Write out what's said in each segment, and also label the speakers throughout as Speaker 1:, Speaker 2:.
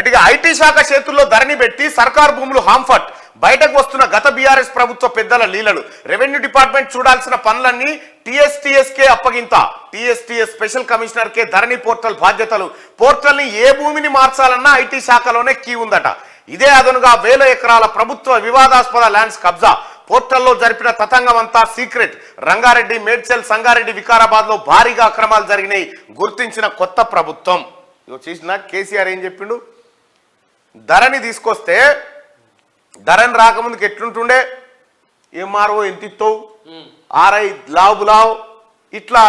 Speaker 1: రైట్గా IT శాఖ చేతుల్లో ధరణి పెట్టి సర్కార్ భూములు హాంఫర్ట్ బయటకు వస్తున్న గత బీఆర్ఎస్ ప్రభుత్వ పెద్దల లీలలు రెవెన్యూ డిపార్ట్మెంట్ చూడాల్సిన పనులన్నీ టీఎస్టీఎస్కే అప్పగింత టీఎస్టీఎస్ స్పెషల్ కమిషనర్ కే ధరణి పోర్టల్ బాధ్యతలు పోర్టల్ని ఏ భూమిని మార్చాలన్నా ఐటీ శాఖలోనే కీ ఉందట ఇదే అదనుగా 1000 ఎకరాల ప్రభుత్వ వివాదాస్పద ల్యాండ్స్ కబ్జా పోర్టల్లో జరిపిన తతంగం అంతా సీక్రెట్ రంగారెడ్డి మేడ్చల్ సంగారెడ్డి వికారాబాద్ లో భారీగా అక్రమాలు జరిగినాయి గుర్తించిన కొత్త ప్రభుత్వం చూసిన కేసీఆర్ ఏం చెప్పిండు ధరణి తీసుకొస్తే ధరణి రాకముందుకు ఎట్లుంటుండే ఎంఆర్ఓ ఎంత ఇస్తావు ఆర్ఐ లావు ఇట్లా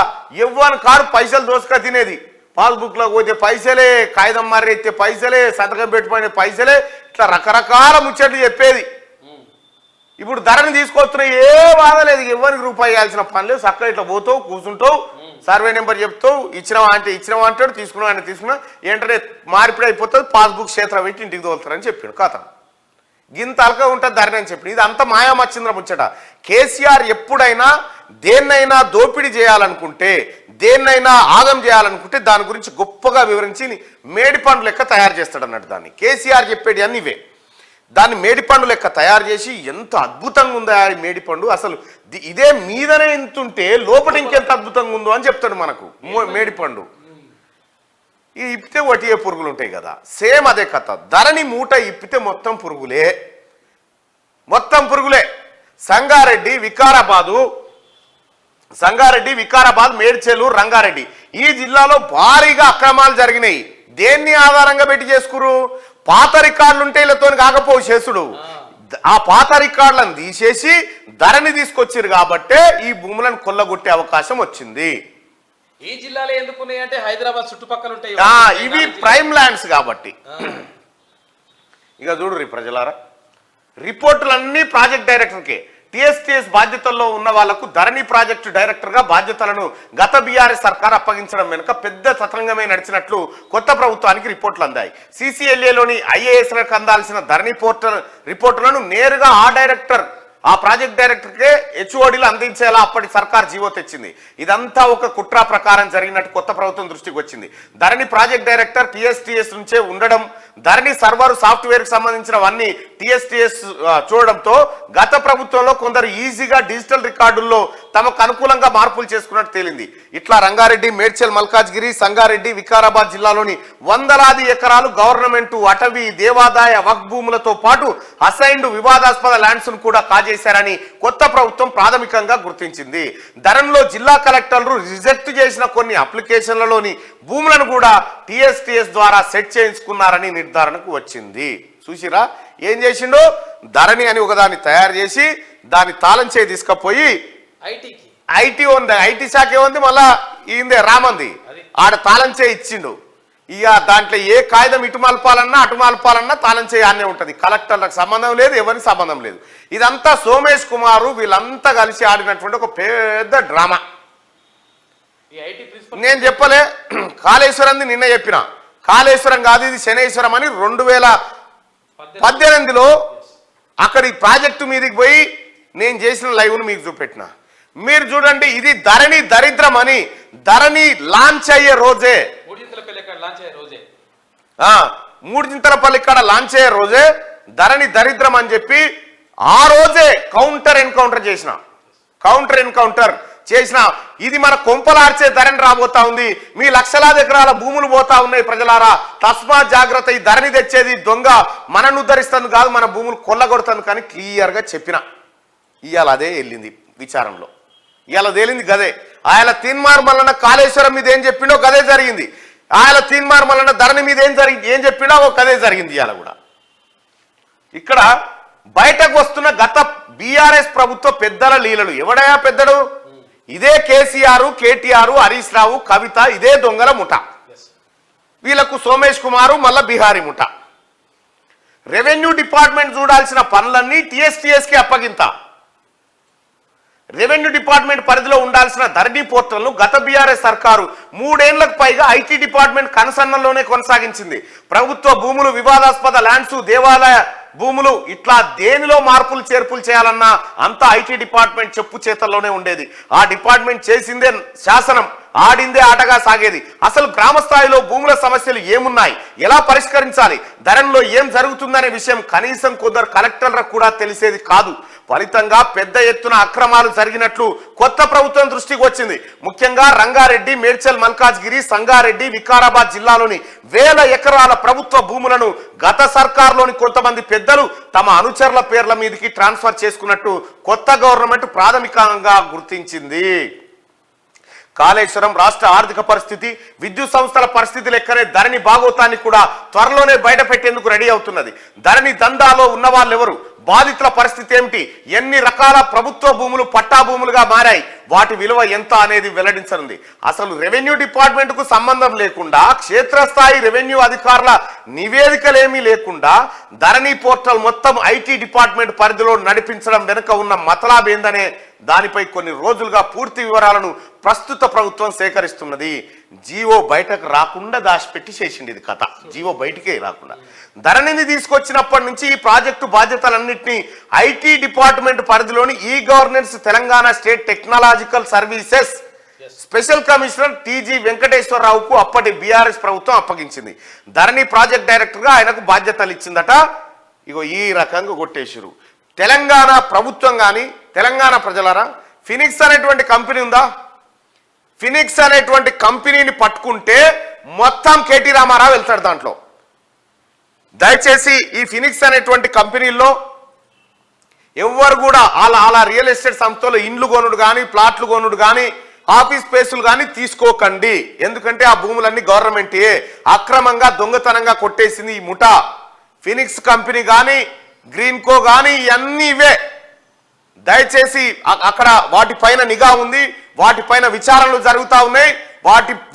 Speaker 1: ఎవ్వని కారు పైసలు దోసుక తినేది పాస్బుక్ లో పోతే పైసలే కాగితం మర్రి ఎత్తే పైసలే సంతకం పెట్టుకునే పైసలే ఇట్లా రకరకాల ముచ్చట్లు చెప్పేది ఇప్పుడు ధరణి తీసుకొస్తున్నా ఏ బాధ లేదు ఎవరికి రూపాయి ఇవ్వాల్సిన పని లేదు చక్కగా ఇట్లా పోతావు కూర్చుంటావు సర్వే నెంబర్ చెప్తావు ఇచ్చినావా అంటాడు తీసుకున్నావు అంటే తీసుకున్నా ఏంటంటే మార్పిడి అయిపోతుంది పాస్బుక్ క్షేత్రం పెట్టి ఇంటికి తోలుతారని చెప్పాడు కథ గింత అలక ఉంటుంది ధరణి అని చెప్పి ఇది అంత మాయామచ్చింద్ర ముచ్చట కేసీఆర్ ఎప్పుడైనా దేన్నైనా దోపిడీ చేయాలనుకుంటే దేన్నైనా ఆగం చేయాలనుకుంటే దాని గురించి గొప్పగా వివరించి మేడిపండు లెక్క తయారు చేస్తాడు అన్నట్టు దాన్ని కేసీఆర్ చెప్పేది అన్ని ఇవే దాన్ని మేడిపండు లెక్క తయారు చేసి ఎంత అద్భుతంగా ఉందో ఆ మేడిపండు అసలు ఇదే మీదనే ఇంతుంటే లోపల ఇంకెంత అద్భుతంగా ఉందో అని చెప్తాడు మనకు మేడిపండు ఈ ఇప్పితే వటియే పురుగులు ఉంటాయి కదా సేమ్ అదే కథ ధరణి మూట ఇప్పితే మొత్తం పురుగులే సంగారెడ్డి వికారాబాద్ మేడ్చల్ రంగారెడ్డి ఈ జిల్లాలో భారీగా అక్రమాలు జరిగినాయి దేన్ని ఆధారంగా పెట్టి చేసుకురు పాత రికార్డులు ఉంటే వీళ్ళతో కాకపోవు చేసుడు ఆ పాత రికార్డులను తీసేసి ధరణి తీసుకొచ్చారు కాబట్టే ఈ భూములను కొల్లగొట్టే అవకాశం వచ్చింది
Speaker 2: ఈ జిల్లాలో ఎందుకున్నాయి అంటే హైదరాబాద్ చుట్టుపక్కల ఉంటాయి
Speaker 1: ఇవి ప్రైమ్ ల్యాండ్స్ కాబట్టి ఇక చూడు ప్రజలారా రిపోర్టులన్నీ ప్రాజెక్ట్ డైరెక్టర్కే టీఎస్టీఎస్ బాధ్యతల్లో ఉన్న వాళ్లకు ధరణి ప్రాజెక్టు డైరెక్టర్గా బాధ్యతలను గత బీఆర్ఎస్ సర్కార్ అప్పగించడం వెనుక పెద్ద తతంగమే నడిచినట్లు కొత్త ప్రభుత్వానికి రిపోర్టులు అందాయి సిసిఎల్ఏలోని ఐఏఎస్లకు అందాల్సిన ధరణి రిపోర్టులను నేరుగా ఆ ప్రాజెక్ట్ డైరెక్టర్కే హెచ్ఓడీలు అందించేలా అప్పటి సర్కార్ జీవో తెచ్చింది ఇదంతా ఒక కుట్ర ప్రకారం జరిగినట్టు కొత్త ప్రభుత్వం దృష్టికి వచ్చింది ధరణి ప్రాజెక్ట్ డైరెక్టర్ టీఎస్టీఎస్ నుంచే ఉండడం ధరణి సర్వర్ సాఫ్ట్వేర్కి సంబంధించినవన్నీ టీఎస్టీఎస్ చూడడంతో గత ప్రభుత్వంలో కొందరు ఈజీగా డిజిటల్ రికార్డుల్లో తమకు అనుకూలంగా మార్పులు చేసుకున్నట్టు తేలింది ఇట్లా రంగారెడ్డి మేడ్చల్ మల్కాజ్గిరి సంగారెడ్డి వికారాబాద్ జిల్లాలోని వందలాది ఎకరాలు గవర్నమెంట్ అటవీ దేవాదాయ వక్ఫ్ భూములతో పాటు అసైన్డ్ వివాదాస్పద ల్యాండ్స్ ను కూడా కాజేశారని కొత్త ప్రభుత్వం ప్రాథమికంగా గుర్తించింది ధరణిలో జిల్లా కలెక్టర్లు రిజెక్ట్ చేసిన కొన్ని అప్లికేషన్లలోని భూములను కూడా టీఎస్టీఎస్ ద్వారా సెట్ చేయించుకున్నారని నిర్ధారణకు వచ్చింది చూసిరా ఏం చేసిండో ధరణి అని ఒకదాన్ని తయారు చేసి దాన్ని తాళం చేయి తీసుకుపోయి ఐటీ శాఖ ఏముంది మళ్ళా ఈందే రామంది ఆడ తాళం చేయి ఇచ్చిండు ఇక దాంట్లో ఏ కాగితం ఇటు మలపాలన్నా తాళం చేయి అనే ఉంటుంది కలెక్టర్లకు సంబంధం లేదు ఎవరికి సంబంధం లేదు ఇదంతా సోమేష్ కుమారు వీళ్ళంతా కలిసి ఆడినటువంటి ఒక పెద్ద డ్రామా నేను చెప్పలే కాళేశ్వరంది నిన్న చెప్పిన కాళేశ్వరం కాదు ఇది శనేశ్వరం అని 2018లో అక్కడి ప్రాజెక్టు మీదకి పోయి నేను చేసిన లైవ్ను మీకు చూపెట్టిన మీరు చూడండి ఇది ధరణి దరిద్రం అని ధరణి లాంచ్ అయ్యే రోజే మూడింతలపల్లి ఇక్కడ లాంచ్ అయ్యే రోజే ధరణి దరిద్రం అని చెప్పి ఆ రోజే కౌంటర్ ఎన్కౌంటర్ చేసిన ఇది మన కొంపలార్చే ధరణి రాబోతా ఉంది మీ లక్షలాది ఎకరాల భూములు పోతా ఉన్నాయి ప్రజలారా తస్మా జాగ్రత్త ఈ ధరణి తెచ్చేది దొంగ మనను ఉద్ధరిస్తుంది కాదు మన భూములు కొల్లగొడుతుంది కానీ క్లియర్గా చెప్పిన ఇవాళ అదే వెళ్ళింది విచారంలో ఇవాళ తేలింది గదే ఆయన తీన్మార్ మల్లన్న కాళేశ్వరం మీద ఏం చెప్పిండో గదే జరిగింది ఆయన తీన్మార్ మల్లన్న ధరణి మీద ఏం చెప్పిండో ఒక గదే జరిగింది ఇవాళ కూడా ఇక్కడ బయటకు వస్తున్న గత బీఆర్ఎస్ ప్రభుత్వ పెద్దల లీలలు ఎవడయా పెద్దడు ఇదే కేసీఆర్ కేటీఆర్ హరీష్ రావు కవిత ఇదే దొంగల ముఠ వీళ్ళకు సోమేష్ కుమారు మళ్ళా బిహారీ ముఠ రెవెన్యూ డిపార్ట్మెంట్ చూడాల్సిన పనులన్నీ టీఎస్టీఎస్కి అప్పగింత రెవెన్యూ డిపార్ట్మెంట్ పరిధిలో ఉండాల్సిన ధరణి పోర్టల్ను గత బీఆర్ఎస్ సర్కారు 3 ఏళ్లకు పైగా ఐటీ డిపార్ట్మెంట్ కనుసన్నల్లోనే కొనసాగించింది ప్రభుత్వ భూములు వివాదాస్పద ల్యాండ్స్ దేవాలయ భూములు ఇట్లా దేనిలో మార్పులు చేర్పులు చేయాలన్నా అంతా ఐటీ డిపార్ట్మెంట్ చెప్పు చేతల్లోనే ఉండేది ఆ డిపార్ట్మెంట్ చేసిందే శాసనం ఆడిందే ఆటగా సాగేది. అసలు గ్రామ స్థాయిలో భూముల సమస్యలు ఏమున్నాయి, ఎలా పరిష్కరించాలి, ధరణిలో ఏం జరుగుతుందనే విషయం కనీసం కొందరు కలెక్టర్లకు కూడా తెలిసేది కాదు. ఫలితంగా పెద్ద ఎత్తున అక్రమాలు జరిగినట్లు కొత్త ప్రభుత్వం దృష్టికి వచ్చింది. ముఖ్యంగా రంగారెడ్డి, మేడ్చల్, మల్కాజ్గిరి, సంగారెడ్డి, వికారాబాద్ జిల్లాలోని వేల ఎకరాల ప్రభుత్వ భూములను గత సర్కార్లోని కొంతమంది పెద్దలు తమ అనుచరుల పేర్ల మీదకి ట్రాన్స్ఫర్ చేసుకున్నట్టు కొత్త గవర్నమెంట్ ప్రాథమికంగా గుర్తించింది. కాళేశ్వరం, రాష్ట్ర ఆర్థిక పరిస్థితి, విద్యుత్ సంస్థల పరిస్థితి లెక్కనే ధరణి భాగోతాన్ని కూడా త్వరలోనే బయట పెట్టేందుకు రెడీ అవుతున్నది. ధరణి దందాలో ఉన్న వాళ్ళెవరు, బాధితుల పరిస్థితి ఏమిటి, ఎన్ని రకాల ప్రభుత్వ భూములు పట్టా భూములుగా మారాయి, వాటి విలువ ఎంత అనేది వెల్లడించనుంది. అసలు రెవెన్యూ డిపార్ట్మెంట్ కు సంబంధం లేకుండా, క్షేత్రస్థాయి రెవెన్యూ అధికారుల నివేదికలేమీ లేకుండా ధరణి పోర్టల్ మొత్తం ఐటీ డిపార్ట్మెంట్ పరిధిలో నడిపించడం వెనుక ఉన్న మతలాబ్ ఏందనే దానిపై కొన్ని రోజులుగా పూర్తి వివరాలను ప్రస్తుత ప్రభుత్వం సేకరిస్తున్నది. జీవో బయటకు రాకుండా దాచిపెట్టి చేసింది ఇది కథ. జీవో బయటికే రాకుండా ధరణిని తీసుకొచ్చినప్పటి నుంచి ఈ ప్రాజెక్టు బాధ్యతలన్నింటినీ ఐటీ డిపార్ట్మెంట్ పరిధిలోని ఈ governance Telangana state technological services special commissioner TG వెంకటేశ్వరరావుకు అప్పటి బీఆర్ఎస్ ప్రభుత్వం అప్పగించింది. ధరణి ప్రాజెక్ట్ డైరెక్టర్గా ఆయనకు బాధ్యతలు ఇచ్చిందట. ఇగో ఈ రకంగా కొట్టేశారు. తెలంగాణ ప్రభుత్వం కానీ, తెలంగాణ ప్రజలారా, ఫినిక్స్ అనేటువంటి కంపెనీ ఉందా? ఫినిక్స్ అనేటువంటి కంపెనీని పట్టుకుంటే మొత్తం కేటీ రామారావు వెళ్తాడు దాంట్లో. దయచేసి ఈ ఫినిక్స్ అనేటువంటి కంపెనీల్లో ఎవరు కూడా అలా రియల్ ఎస్టేట్ సంస్థలో ఇండ్లు కొనుడు కానీ, ప్లాట్లు కొనుడు కానీ, ఆఫీస్ స్పేసులు కానీ తీసుకోకండి. ఎందుకంటే ఆ భూములన్నీ గవర్నమెంటే అక్రమంగా దొంగతనంగా కొట్టేసింది ఈ ముఠా. ఫినిక్స్ కంపెనీ కానీ, గ్రీన్కో కానీ ఇవన్నీ ఇవే. దయచేసి అక్కడ వాటిపైన నిఘా ఉంది, వాటిపైన విచారణలు జరుగుతూ ఉన్నాయి.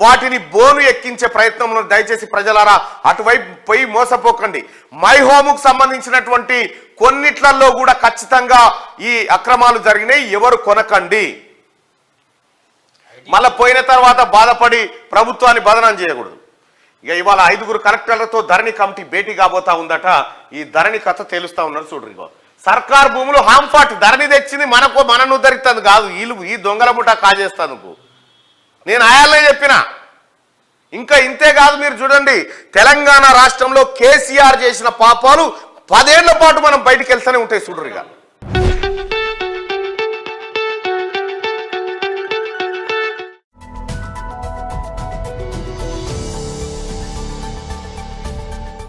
Speaker 1: వాటిని బోను ఎక్కించే ప్రయత్నంలో దయచేసి ప్రజలారా అటువైపు పోయి మోసపోకండి. మై హోముకు సంబంధించినటువంటి కొన్నిట్లలో కూడా ఖచ్చితంగా ఈ అక్రమాలు జరిగినాయి, ఎవరు కొనకండి. మళ్ళీ పోయిన తర్వాత బాధపడి ప్రభుత్వాన్ని బదనాం చేయకూడదు. ఇక ఇవాళ 5 కలెక్టర్లతో ధరణి కమిటీ భేటీ కాబోతా ఉందట. ఈ ధరణి కథ తేలుస్తా ఉన్నారు చూడ్రి. ఇగో సర్కార్ భూములు హాంఫాట్ ధరణి తెచ్చింది మనను ఉద్ధరిస్తుంది కాదు, ఈ దొంగల ముఠా కాజేస్తాను. నేను ఆయాలనే చెప్పిన. ఇంకా ఇంతే కాదు, మీరు చూడండి తెలంగాణ రాష్ట్రంలో కేసీఆర్ చేసిన పాపాలు 10 ఏళ్ల పాటు మనం బయటికి వెళ్తూనే ఉంటాయి చూడ్రిగా.